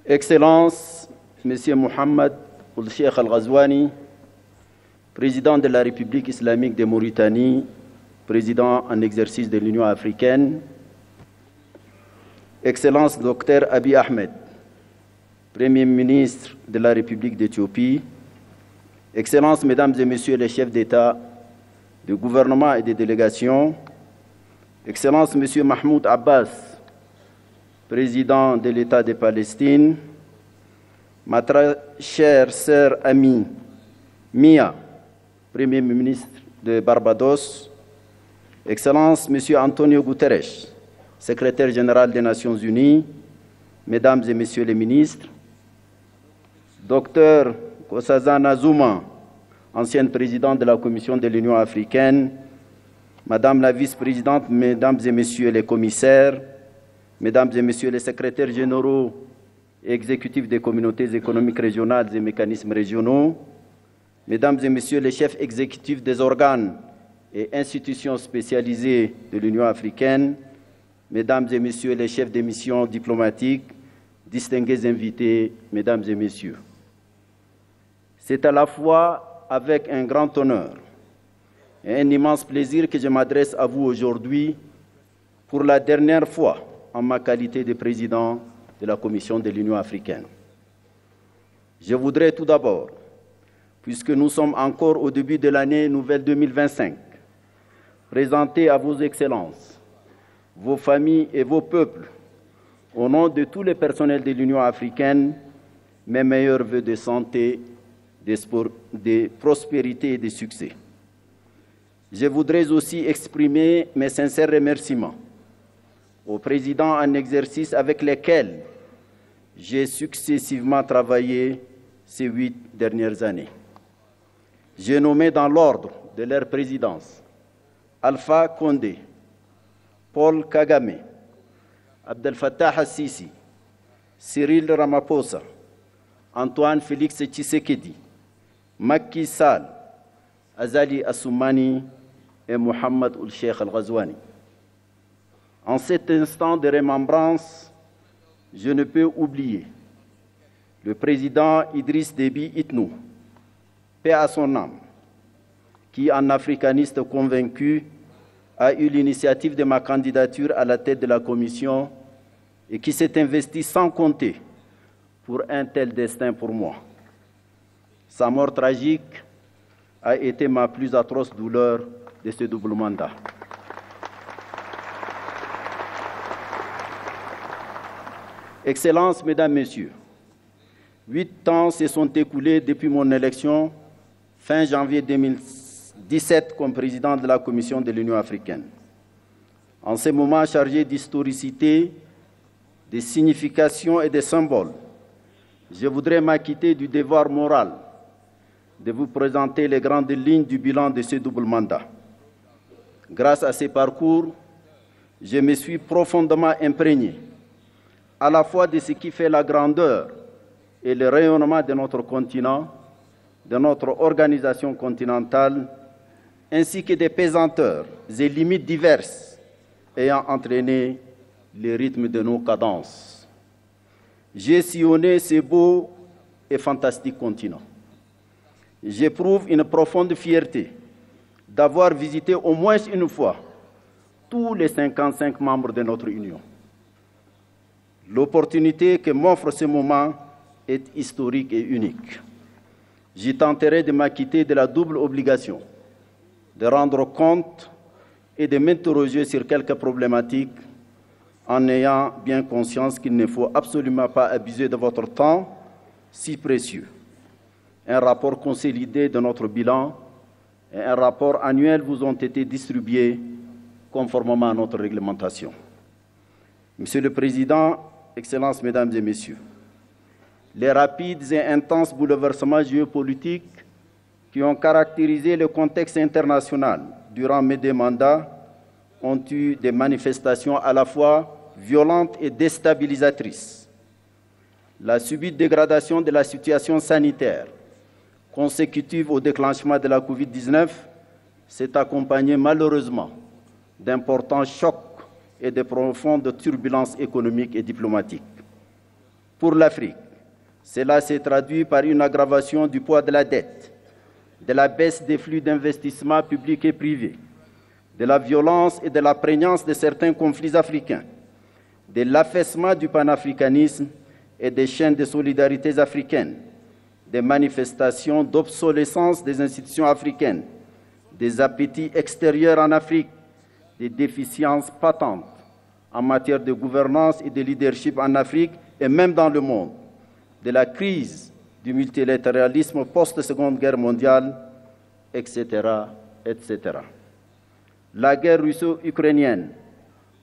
Excellences, Monsieur Mohamed Ould Cheikh Al Ghazouani, président de la République islamique de Mauritanie, président en exercice de l'Union africaine, Excellence Dr Abiy Ahmed, Premier ministre de la République d'Éthiopie, Excellences, Mesdames et Messieurs les chefs d'État, de gouvernement et de délégation, Excellences, Monsieur Mahmoud Abbas, président de l'État de Palestine, ma très chère sœur amie Mia, Premier ministre de Barbados, Excellence, Monsieur Antonio Guterres, secrétaire général des Nations Unies, Mesdames et Messieurs les ministres, Docteur Nkosazana Zuma, ancienne présidente de la Commission de l'Union africaine, Madame la vice-présidente, Mesdames et Messieurs les commissaires, Mesdames et Messieurs les secrétaires généraux et exécutifs des communautés économiques régionales et mécanismes régionaux, Mesdames et Messieurs les chefs exécutifs des organes et institutions spécialisées de l'Union africaine, Mesdames et Messieurs les chefs des missions diplomatiques, distingués invités, Mesdames et Messieurs. C'est à la fois avec un grand honneur et un immense plaisir que je m'adresse à vous aujourd'hui pour la dernière fois en ma qualité de président de la Commission de l'Union africaine. Je voudrais tout d'abord, puisque nous sommes encore au début de l'année nouvelle 2025, présenter à vos excellences, vos familles et vos peuples, au nom de tous les personnels de l'Union africaine, mes meilleurs vœux de santé, de prospérité et de succès. Je voudrais aussi exprimer mes sincères remerciements aux présidents en exercice avec lesquels j'ai successivement travaillé ces 8 dernières années. J'ai nommé dans l'ordre de leur présidence Alpha Condé, Paul Kagame, Abdel Fattah al-Sisi, Cyril Ramaphosa, Antoine Félix Tshisekedi, Macky Sall, Azali Assoumani et Mohamed Ould Cheikh Al Ghazouani. En cet instant de remembrance, je ne peux oublier le président Idriss Déby Itno, paix à son âme, qui, en africaniste convaincu, a eu l'initiative de ma candidature à la tête de la Commission et qui s'est investi sans compter pour un tel destin pour moi. Sa mort tragique a été ma plus atroce douleur de ce double mandat. Excellences, Mesdames, Messieurs, 8 ans se sont écoulés depuis mon élection fin janvier 2017 comme président de la Commission de l'Union africaine. En ces moments chargés d'historicité, de signification et de symboles, je voudrais m'acquitter du devoir moral de vous présenter les grandes lignes du bilan de ce double mandat. Grâce à ces parcours, je me suis profondément imprégné à la fois de ce qui fait la grandeur et le rayonnement de notre continent, de notre organisation continentale, ainsi que des pesanteurs et limites diverses ayant entraîné le rythme de nos cadences. J'ai sillonné ce beau et fantastique continent. J'éprouve une profonde fierté d'avoir visité au moins une fois tous les 55 membres de notre Union. L'opportunité que m'offre ce moment est historique et unique. J'y tenterai de m'acquitter de la double obligation de rendre compte et de m'interroger sur quelques problématiques en ayant bien conscience qu'il ne faut absolument pas abuser de votre temps si précieux. Un rapport consolidé de notre bilan et un rapport annuel vous ont été distribués conformément à notre réglementation. Monsieur le Président, Excellences, Mesdames et Messieurs, les rapides et intenses bouleversements géopolitiques qui ont caractérisé le contexte international durant mes 2 mandats ont eu des manifestations à la fois violentes et déstabilisatrices. La subite dégradation de la situation sanitaire consécutive au déclenchement de la Covid-19 s'est accompagnée malheureusement d'importants chocs et de profondes turbulences économiques et diplomatiques. pour l'Afrique. Cela s'est traduit par une aggravation du poids de la dette, de la baisse des flux d'investissement publics et privés, de la violence et de la prégnance de certains conflits africains, de l'affaissement du panafricanisme et des chaînes de solidarité africaines, des manifestations d'obsolescence des institutions africaines, des appétits extérieurs en Afrique, des déficiences patentes en matière de gouvernance et de leadership en Afrique et même dans le monde, de la crise du multilatéralisme post-Seconde Guerre mondiale, etc., etc. La guerre russo-ukrainienne,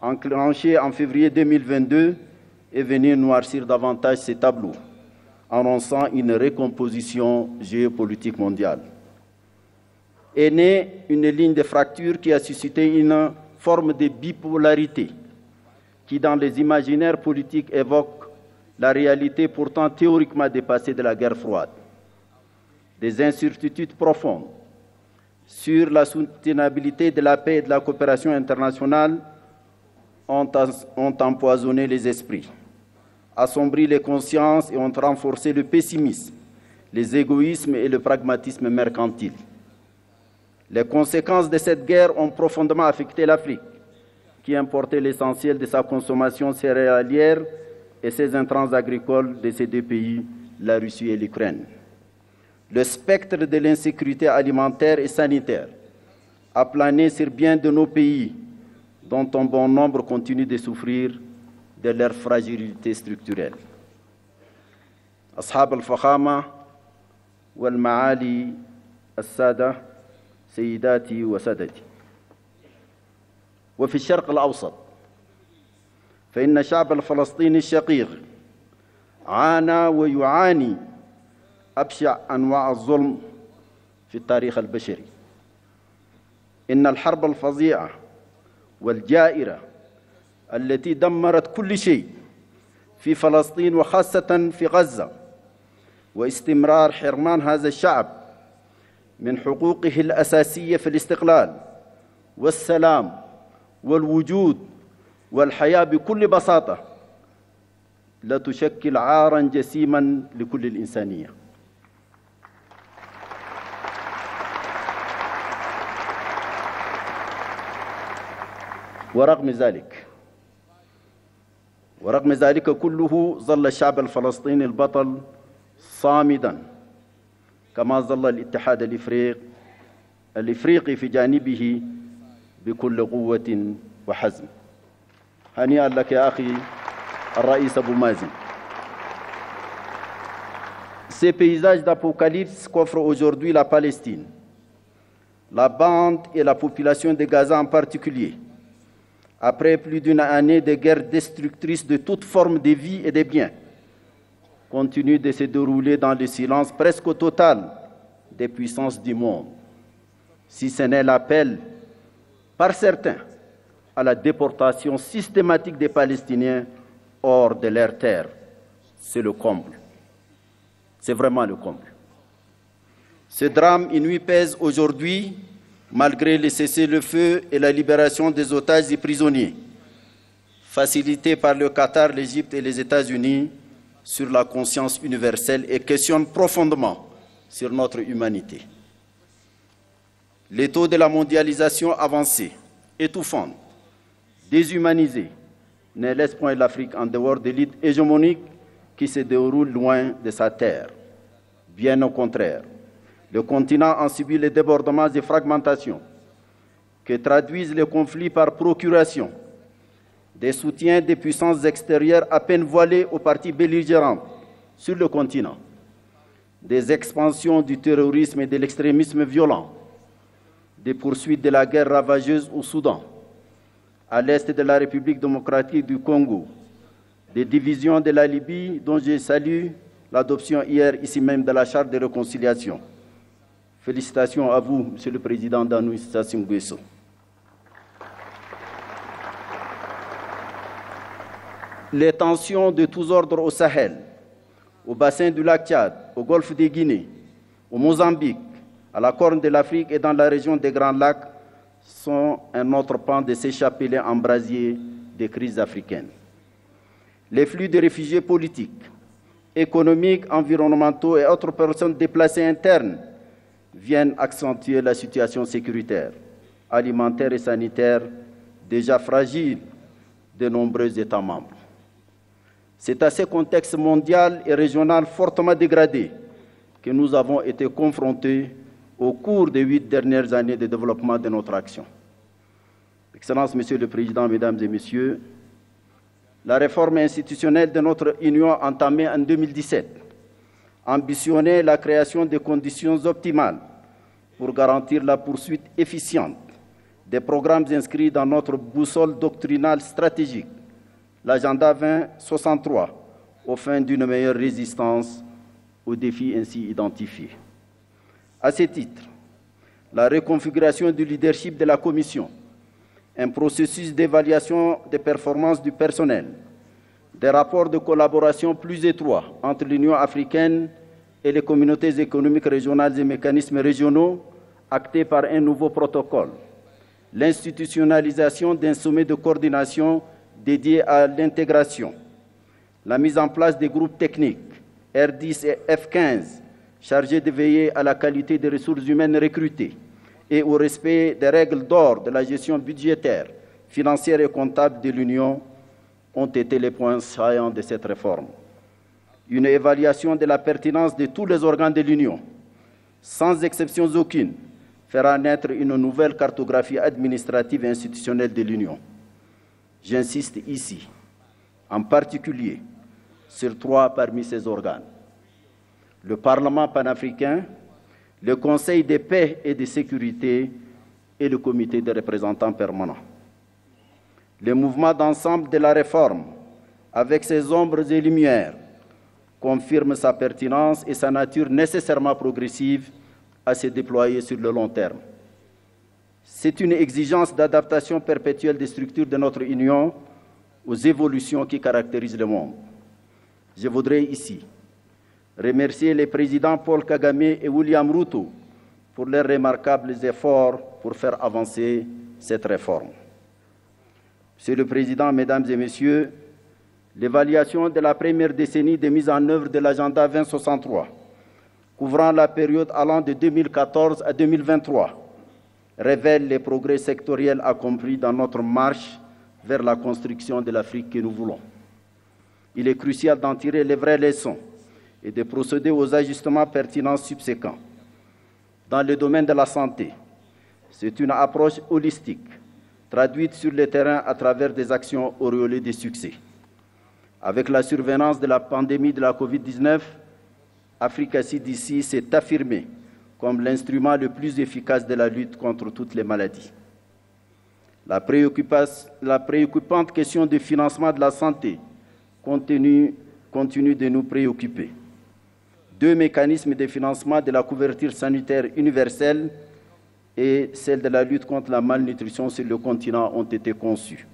enclenchée en février 2022, est venue noircir davantage ces tableaux, annonçant une recomposition géopolitique mondiale. Est née une ligne de fracture qui a suscité une forme de bipolarité qui, dans les imaginaires politiques, évoque la réalité pourtant théoriquement dépassée de la guerre froide. Des incertitudes profondes sur la soutenabilité de la paix et de la coopération internationale ont empoisonné les esprits, assombri les consciences et ont renforcé le pessimisme, les égoïsmes et le pragmatisme mercantile. Les conséquences de cette guerre ont profondément affecté l'Afrique, qui importait l'essentiel de sa consommation céréalière et ses intrants agricoles de ces deux pays, la Russie et l'Ukraine. Le spectre de l'insécurité alimentaire et sanitaire a plané sur bien de nos pays, dont un bon nombre continue de souffrir de leur fragilité structurelle. أصحاب الفخامة والمعالي السادة سيداتي وسادتي، وفي الشرق الأوسط فإن الشعب الفلسطيني الشقيق عانى ويعاني أبشع أنواع الظلم في التاريخ البشري. إن الحرب الفظيعة والجائرة التي دمرت كل شيء في فلسطين وخاصة في غزة، واستمرار حرمان هذا الشعب من حقوقه الأساسية في الاستقلال والسلام والوجود والحياة بكل بساطة، لا تشكل عاراً جسيماً لكل الإنسانية. ورغم ذلك كله ظل الشعب الفلسطيني البطل صامداً، كما ظل الاتحاد الإفريقي في جانبه بكل قوة وحزم. هنيئا لك يا أخي الرئيس أبو مازن. Ces paysages d'apocalypse qu'offre aujourd'hui la Palestine, la bande et la population de Gaza en particulier, après plus d'une année de guerre destructrice de toute forme de vie et de biens, continue de se dérouler dans le silence presque total des puissances du monde, si ce n'est l'appel par certains à la déportation systématique des Palestiniens hors de leurs terres. C'est le comble. C'est vraiment le comble. Ce drame inouï pèse aujourd'hui, malgré le cessez-le-feu et la libération des otages et prisonniers, facilité par le Qatar, l'Égypte et les États-Unis, sur la conscience universelle et questionne profondément sur notre humanité. Les taux de la mondialisation avancée, étouffante, déshumanisée, ne laissent point l'Afrique en dehors de l'élite hégémonique qui se déroule loin de sa terre. Bien au contraire, le continent en subit les débordements et fragmentations que traduisent les conflits par procuration, des soutiens des puissances extérieures à peine voilées aux parties belligérantes sur le continent, des expansions du terrorisme et de l'extrémisme violent, des poursuites de la guerre ravageuse au Soudan, à l'est de la République démocratique du Congo, des divisions de la Libye dont je salue l'adoption hier ici même de la Charte de réconciliation. Félicitations à vous, Monsieur le Président Danou Sassou Nguesso. Les tensions de tous ordres au Sahel, au bassin du lac Tchad, au golfe de Guinée, au Mozambique, à la Corne de l'Afrique et dans la région des Grands Lacs sont un autre pan de ces chapelets embrasiers des crises africaines. Les flux de réfugiés politiques, économiques, environnementaux et autres personnes déplacées internes viennent accentuer la situation sécuritaire, alimentaire et sanitaire déjà fragile de nombreux États membres. C'est à ce contexte mondial et régional fortement dégradé que nous avons été confrontés au cours des 8 dernières années de développement de notre action. Excellences, Monsieur le Président, Mesdames et Messieurs, la réforme institutionnelle de notre Union entamée en 2017 ambitionnait la création de conditions optimales pour garantir la poursuite efficiente des programmes inscrits dans notre boussole doctrinale stratégique, l'agenda 2063, aux fins d'une meilleure résistance aux défis ainsi identifiés. À ce titre, la reconfiguration du leadership de la Commission, un processus d'évaluation des performances du personnel, des rapports de collaboration plus étroits entre l'Union africaine et les communautés économiques régionales et mécanismes régionaux, actés par un nouveau protocole, l'institutionnalisation d'un sommet de coordination dédié à l'intégration, la mise en place des groupes techniques R10 et F15 chargés de veiller à la qualité des ressources humaines recrutées et au respect des règles d'or de la gestion budgétaire, financière et comptable de l'Union ont été les points saillants de cette réforme. Une évaluation de la pertinence de tous les organes de l'Union, sans exception aucune, fera naître une nouvelle cartographie administrative et institutionnelle de l'Union. J'insiste ici, en particulier, sur 3 parmi ces organes: le Parlement panafricain, le Conseil de paix et de sécurité et le Comité des représentants permanents. Le mouvement d'ensemble de la réforme, avec ses ombres et lumières, confirme sa pertinence et sa nature nécessairement progressive à se déployer sur le long terme. C'est une exigence d'adaptation perpétuelle des structures de notre Union aux évolutions qui caractérisent le monde. Je voudrais ici remercier les présidents Paul Kagame et William Ruto pour leurs remarquables efforts pour faire avancer cette réforme. Monsieur le Président, Mesdames et Messieurs, l'évaluation de la première décennie de mise en œuvre de l'agenda 2063, couvrant la période allant de 2014 à 2023, révèle les progrès sectoriels accomplis dans notre marche vers la construction de l'Afrique que nous voulons. Il est crucial d'en tirer les vraies leçons et de procéder aux ajustements pertinents subséquents. Dans le domaine de la santé, c'est une approche holistique, traduite sur le terrain à travers des actions auréolées de succès. Avec la survenance de la pandémie de la Covid-19, Africa CDC s'est affirmée comme l'instrument le plus efficace de la lutte contre toutes les maladies. La préoccupante question du financement de la santé continue de nous préoccuper. 2 mécanismes de financement de la couverture sanitaire universelle et celle de la lutte contre la malnutrition sur le continent ont été conçus.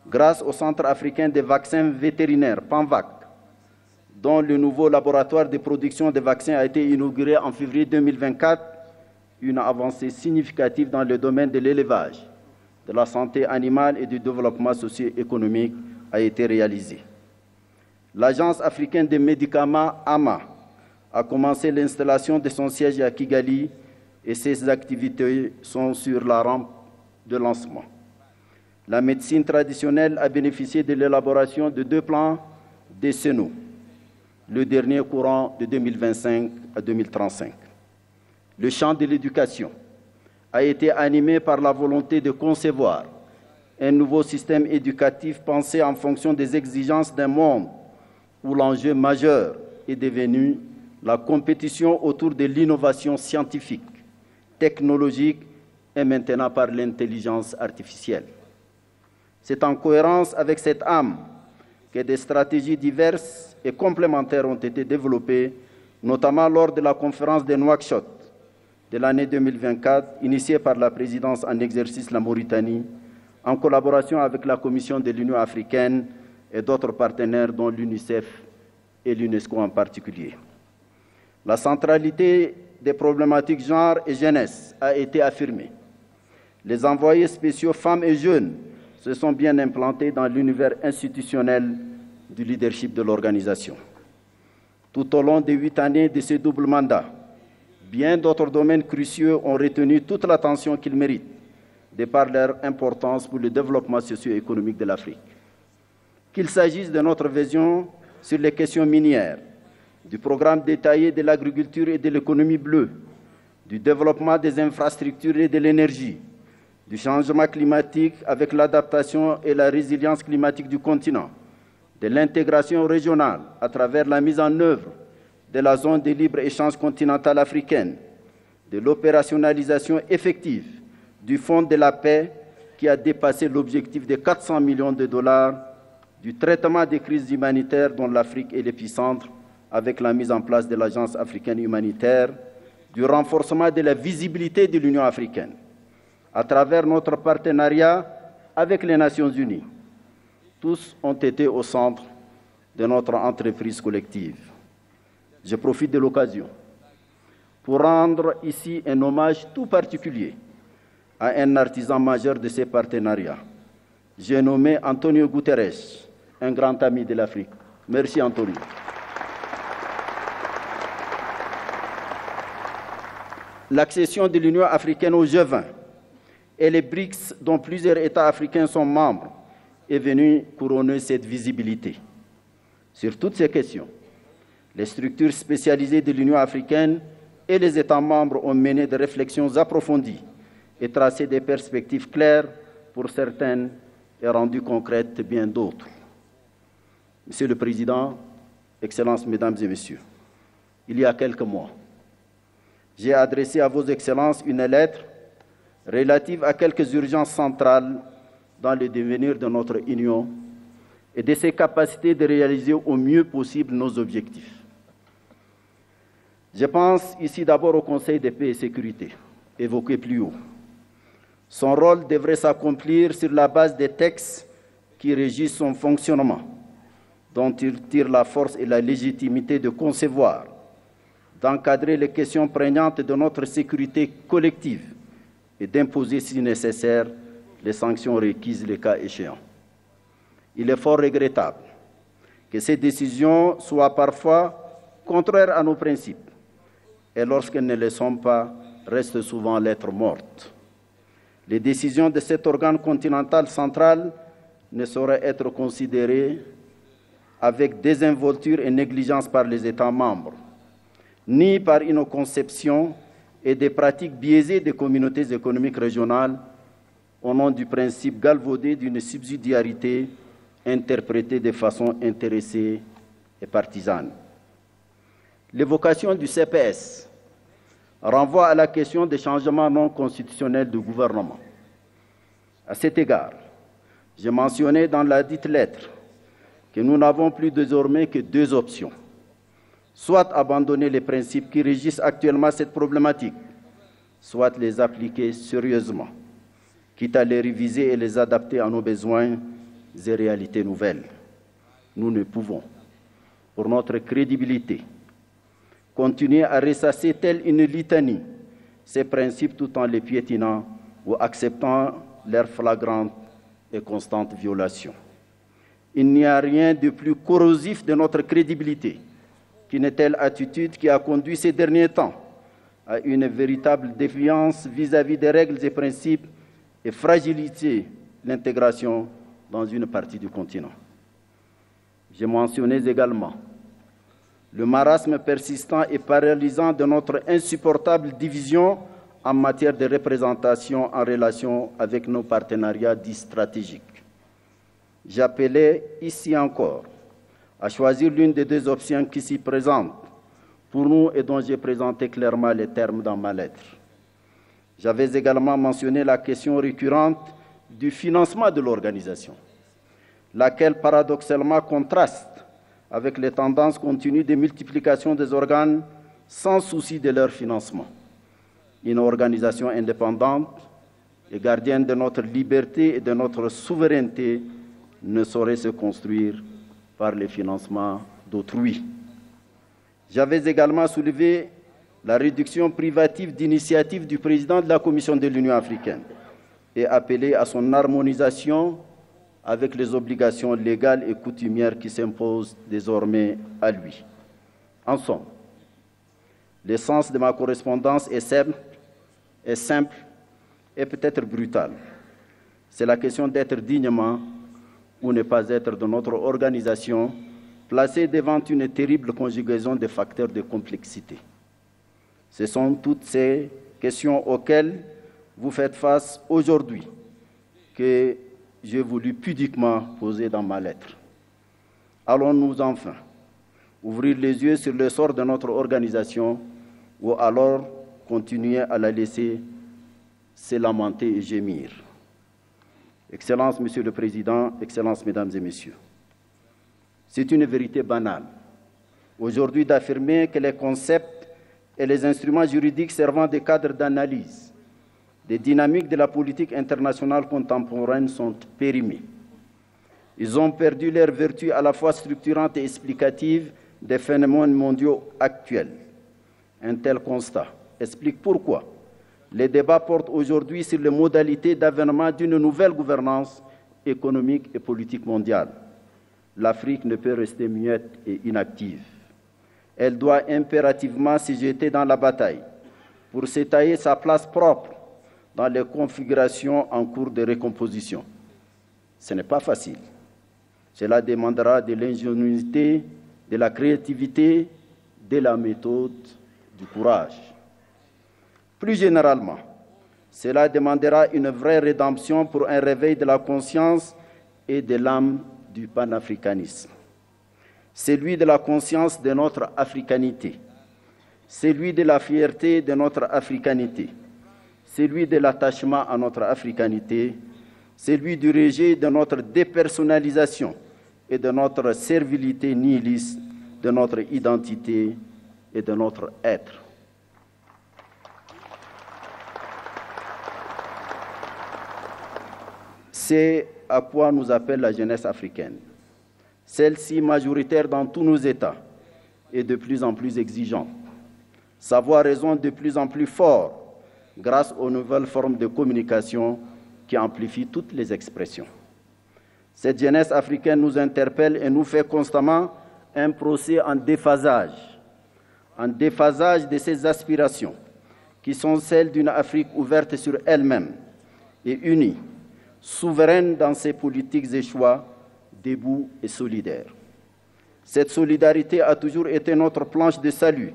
Grâce au Centre africain des vaccins vétérinaires, PANVAC, dont le nouveau laboratoire de production de vaccins a été inauguré en février 2024, une avancée significative dans le domaine de l'élevage, de la santé animale et du développement socio-économique a été réalisée. L'Agence africaine des médicaments, AMA, a commencé l'installation de son siège à Kigali et ses activités sont sur la rampe de lancement. La médecine traditionnelle a bénéficié de l'élaboration de 2 plans décennaux, le dernier courant de 2025 à 2035. Le champ de l'éducation a été animé par la volonté de concevoir un nouveau système éducatif pensé en fonction des exigences d'un monde où l'enjeu majeur est devenu la compétition autour de l'innovation scientifique, technologique et maintenant par l'intelligence artificielle. C'est en cohérence avec cette âme que des stratégies diverses et complémentaires ont été développées, notamment lors de la conférence de Nouakchott de l'année 2024, initiée par la présidence en exercice la Mauritanie, en collaboration avec la Commission de l'Union africaine et d'autres partenaires, dont l'UNICEF et l'UNESCO en particulier. La centralité des problématiques genre et jeunesse a été affirmée. Les envoyés spéciaux femmes et jeunes se sont bien implantés dans l'univers institutionnel du leadership de l'organisation. Tout au long des 8 années de ce double mandat, bien d'autres domaines cruciaux ont retenu toute l'attention qu'ils méritent, de par leur importance pour le développement socio-économique de l'Afrique. Qu'il s'agisse de notre vision sur les questions minières, du programme détaillé de l'agriculture et de l'économie bleue, du développement des infrastructures et de l'énergie, du changement climatique avec l'adaptation et la résilience climatique du continent, de l'intégration régionale à travers la mise en œuvre de la zone de libre-échange continentale africaine, de l'opérationnalisation effective du Fonds de la paix qui a dépassé l'objectif de 400 millions de dollars, du traitement des crises humanitaires dont l'Afrique est l'épicentre avec la mise en place de l'Agence africaine humanitaire, du renforcement de la visibilité de l'Union africaine à travers notre partenariat avec les Nations unies. Tous ont été au centre de notre entreprise collective. Je profite de l'occasion pour rendre ici un hommage tout particulier à un artisan majeur de ces partenariats. J'ai nommé Antonio Guterres, un grand ami de l'Afrique. Merci Antonio. L'accession de l'Union africaine au G20 et les BRICS, dont plusieurs États africains sont membres, est venue couronner cette visibilité. Sur toutes ces questions, les structures spécialisées de l'Union africaine et les États membres ont mené des réflexions approfondies et tracé des perspectives claires pour certaines et rendu concrètes bien d'autres. Monsieur le Président, Excellences, Mesdames et Messieurs, il y a quelques mois, j'ai adressé à vos Excellences une lettre relative à quelques urgences centrales dans le devenir de notre Union et de ses capacités de réaliser au mieux possible nos objectifs. Je pense ici d'abord au Conseil de paix et sécurité, évoqué plus haut. Son rôle devrait s'accomplir sur la base des textes qui régissent son fonctionnement, dont il tire la force et la légitimité de concevoir, d'encadrer les questions prégnantes de notre sécurité collective et d'imposer, si nécessaire, les sanctions requises le cas échéant. Il est fort regrettable que ces décisions soient parfois contraires à nos principes et lorsqu'elles ne le sont pas, restent souvent lettre morte. Les décisions de cet organe continental central ne sauraient être considérées avec désinvolture et négligence par les États membres, ni par une conception et des pratiques biaisées des communautés économiques régionales au nom du principe galvaudé d'une subsidiarité interprétée de façon intéressée et partisane. L'évocation du CPS renvoie à la question des changements non constitutionnels du gouvernement. À cet égard, j'ai mentionné dans la dite lettre que nous n'avons plus désormais que deux options. Soit abandonner les principes qui régissent actuellement cette problématique, soit les appliquer sérieusement, quitte à les réviser et les adapter à nos besoins et réalités nouvelles. Nous ne pouvons, pour notre crédibilité, continuer à ressasser telle une litanie ces principes tout en les piétinant ou acceptant leur flagrante et constante violation. Il n'y a rien de plus corrosif de notre crédibilité qu'une telle attitude qui a conduit ces derniers temps à une véritable défiance vis-à-vis des règles et principes et fragiliser l'intégration dans une partie du continent. J'ai mentionné également le marasme persistant et paralysant de notre insupportable division en matière de représentation en relation avec nos partenariats dits stratégiques. J'appelais ici encore à choisir l'une des deux options qui s'y présentent pour nous et dont j'ai présenté clairement les termes dans ma lettre. J'avais également mentionné la question récurrente du financement de l'organisation, laquelle paradoxalement contraste avec les tendances continues de multiplication des organes sans souci de leur financement. Une organisation indépendante et gardienne de notre liberté et de notre souveraineté ne saurait se construire par le financement d'autrui. J'avais également soulevé la réduction privative d'initiative du président de la Commission de l'Union africaine et appelé à son harmonisation avec les obligations légales et coutumières qui s'imposent désormais à lui. En somme, l'essence de ma correspondance est simple et peut-être brutale. C'est la question d'être dignement ou ne pas être de notre organisation, placée devant une terrible conjugaison de facteurs de complexité. Ce sont toutes ces questions auxquelles vous faites face aujourd'hui que j'ai voulu pudiquement poser dans ma lettre. Allons-nous enfin ouvrir les yeux sur le sort de notre organisation ou alors continuer à la laisser se lamenter et gémir? Excellences, Monsieur le Président, Excellences, Mesdames et Messieurs, c'est une vérité banale aujourd'hui d'affirmer que les concepts et les instruments juridiques servant de cadre d'analyse des dynamiques de la politique internationale contemporaine sont périmés. Ils ont perdu leur vertu à la fois structurante et explicative des phénomènes mondiaux actuels. Un tel constat explique pourquoi les débats portent aujourd'hui sur les modalités d'avènement d'une nouvelle gouvernance économique et politique mondiale. L'Afrique ne peut rester muette et inactive. Elle doit impérativement se jeter dans la bataille pour se tailler sa place propre dans les configurations en cours de recomposition. Ce n'est pas facile. Cela demandera de l'ingéniosité, de la créativité, de la méthode, du courage. Plus généralement, cela demandera une vraie rédemption pour un réveil de la conscience et de l'âme du panafricanisme. Celui de la conscience de notre africanité, celui de la fierté de notre africanité, celui de l'attachement à notre africanité, celui du rejet de notre dépersonnalisation et de notre servilité nihiliste, de notre identité et de notre être. C'est à quoi nous appelle la jeunesse africaine. Celle-ci, majoritaire dans tous nos États, est de plus en plus exigeante. Sa voix résonne de plus en plus fort grâce aux nouvelles formes de communication qui amplifient toutes les expressions. Cette jeunesse africaine nous interpelle et nous fait constamment un procès en déphasage de ses aspirations, qui sont celles d'une Afrique ouverte sur elle-même et unie, souveraine dans ses politiques et choix, debout et solidaire. Cette solidarité a toujours été notre planche de salut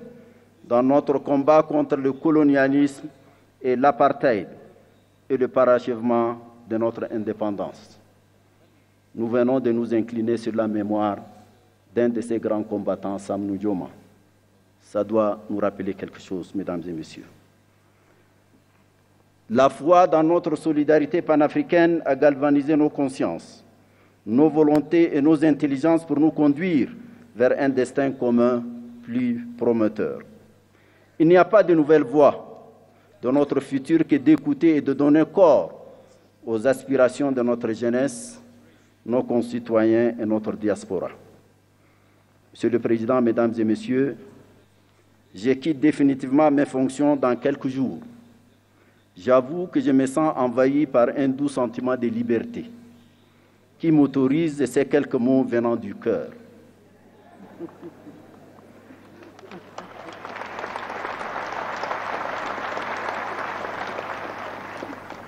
dans notre combat contre le colonialisme et l'apartheid et le parachèvement de notre indépendance. Nous venons de nous incliner sur la mémoire d'un de ces grands combattants, Sam Nujoma. Ça doit nous rappeler quelque chose, mesdames et messieurs. La foi dans notre solidarité panafricaine a galvanisé nos consciences, nos volontés et nos intelligences pour nous conduire vers un destin commun plus prometteur. Il n'y a pas de nouvelle voie de notre futur que d'écouter et de donner corps aux aspirations de notre jeunesse, nos concitoyens et notre diaspora. Monsieur le Président, Mesdames et Messieurs, je quitte définitivement mes fonctions dans quelques jours. J'avoue que je me sens envahi par un doux sentiment de liberté qui m'autorise ces quelques mots venant du cœur.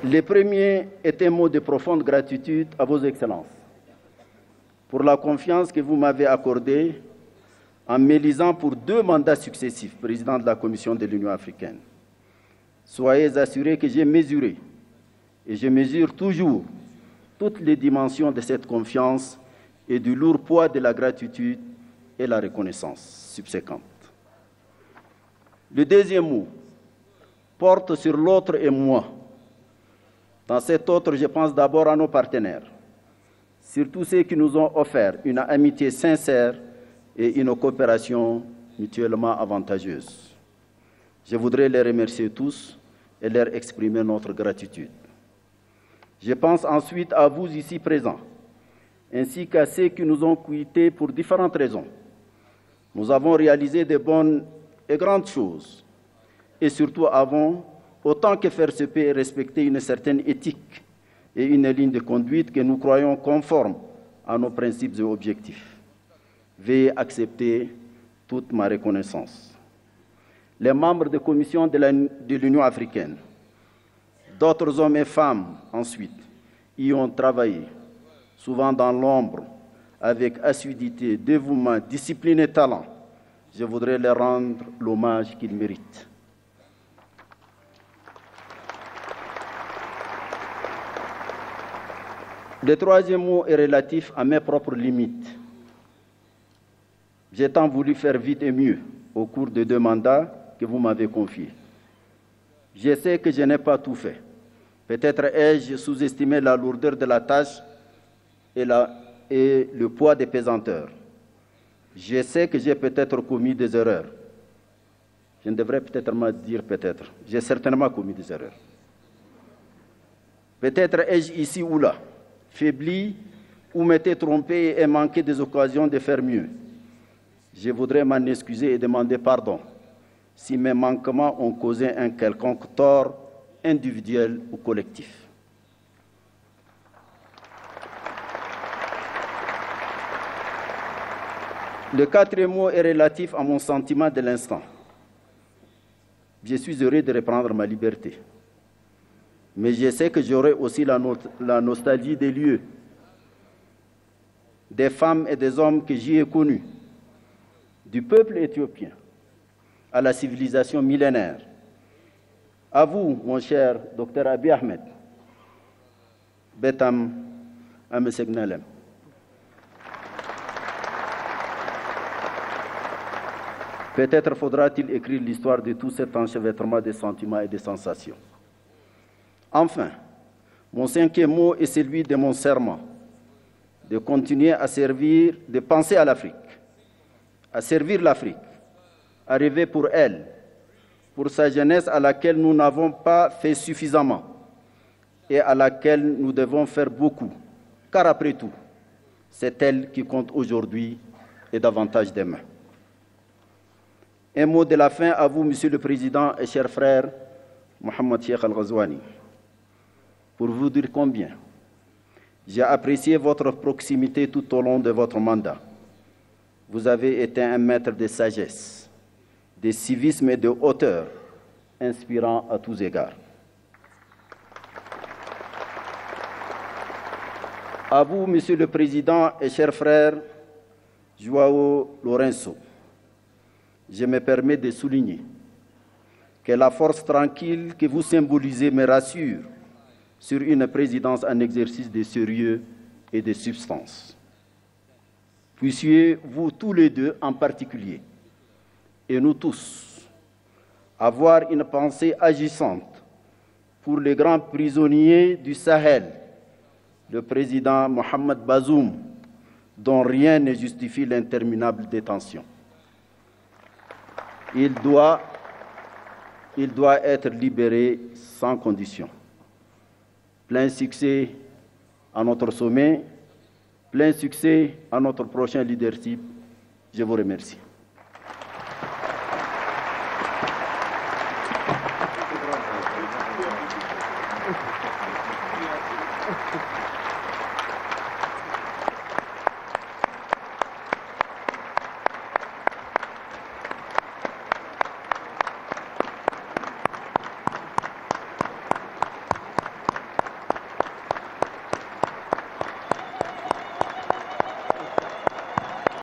Le premier est un mot de profonde gratitude à vos excellences pour la confiance que vous m'avez accordée en m'élisant pour 2 mandats successifs, président de la Commission de l'Union africaine. Soyez assurés que j'ai mesuré, et je mesure toujours, toutes les dimensions de cette confiance et du lourd poids de la gratitude et la reconnaissance subséquente. Le deuxième mot porte sur l'autre et moi. Dans cet autre, je pense d'abord à nos partenaires, surtout ceux qui nous ont offert une amitié sincère et une coopération mutuellement avantageuse. Je voudrais les remercier tous et leur exprimer notre gratitude. Je pense ensuite à vous ici présents, ainsi qu'à ceux qui nous ont quittés pour différentes raisons. Nous avons réalisé de bonnes et grandes choses, et surtout avons, autant que faire se peut, respecter une certaine éthique et une ligne de conduite que nous croyons conforme à nos principes et objectifs. Veuillez accepter toute ma reconnaissance. Les membres de la Commission de l'Union africaine, d'autres hommes et femmes ensuite, y ont travaillé, souvent dans l'ombre, avec assiduité, dévouement, discipline et talent. Je voudrais leur rendre l'hommage qu'ils méritent. Le troisième mot est relatif à mes propres limites. J'ai tant voulu faire vite et mieux au cours des 2 mandats que vous m'avez confiés. Je sais que je n'ai pas tout fait. Peut-être ai-je sous-estimé la lourdeur de la tâche et le poids des pesanteurs. Je sais que j'ai peut-être commis des erreurs. Je ne devrais peut-être pas dire peut-être. J'ai certainement commis des erreurs. Peut-être ai-je ici ou là faibli ou m'étais trompé et manqué des occasions de faire mieux. Je voudrais m'en excuser et demander pardon si mes manquements ont causé un quelconque tort individuel ou collectif. Le 4e mot est relatif à mon sentiment de l'instant. Je suis heureux de reprendre ma liberté. Mais je sais que j'aurai aussi la nostalgie des lieux, des femmes et des hommes que j'y ai connus, du peuple éthiopien à la civilisation millénaire. À vous, mon cher Dr Abiy Ahmed, Betam Amesegnalem. Peut-être faudra-t-il écrire l'histoire de tout cet enchevêtrement de sentiments et de sensations. Enfin, mon 5e mot est celui de mon serment, de continuer à servir, de penser à l'Afrique, à servir l'Afrique, à rêver pour elle, pour sa jeunesse à laquelle nous n'avons pas fait suffisamment et à laquelle nous devons faire beaucoup, car après tout, c'est elle qui compte aujourd'hui et davantage demain. Un mot de la fin à vous, Monsieur le Président et cher frère Mohamed Cheikh Al-Ghazouani, pour vous dire combien j'ai apprécié votre proximité tout au long de votre mandat. Vous avez été un maître de sagesse, de civisme et de hauteur, inspirant à tous égards. À vous, Monsieur le Président et cher frère João Lourenço, je me permets de souligner que la force tranquille que vous symbolisez me rassure sur une présidence en exercice de sérieux et de substance. Puissiez-vous tous les deux en particulier, et nous tous, avoir une pensée agissante pour les grands prisonniers du Sahel, le président Mohamed Bazoum, dont rien ne justifie l'interminable détention. Il doit être libéré sans condition. Plein succès à notre sommet, plein succès à notre prochain leadership. Je vous remercie.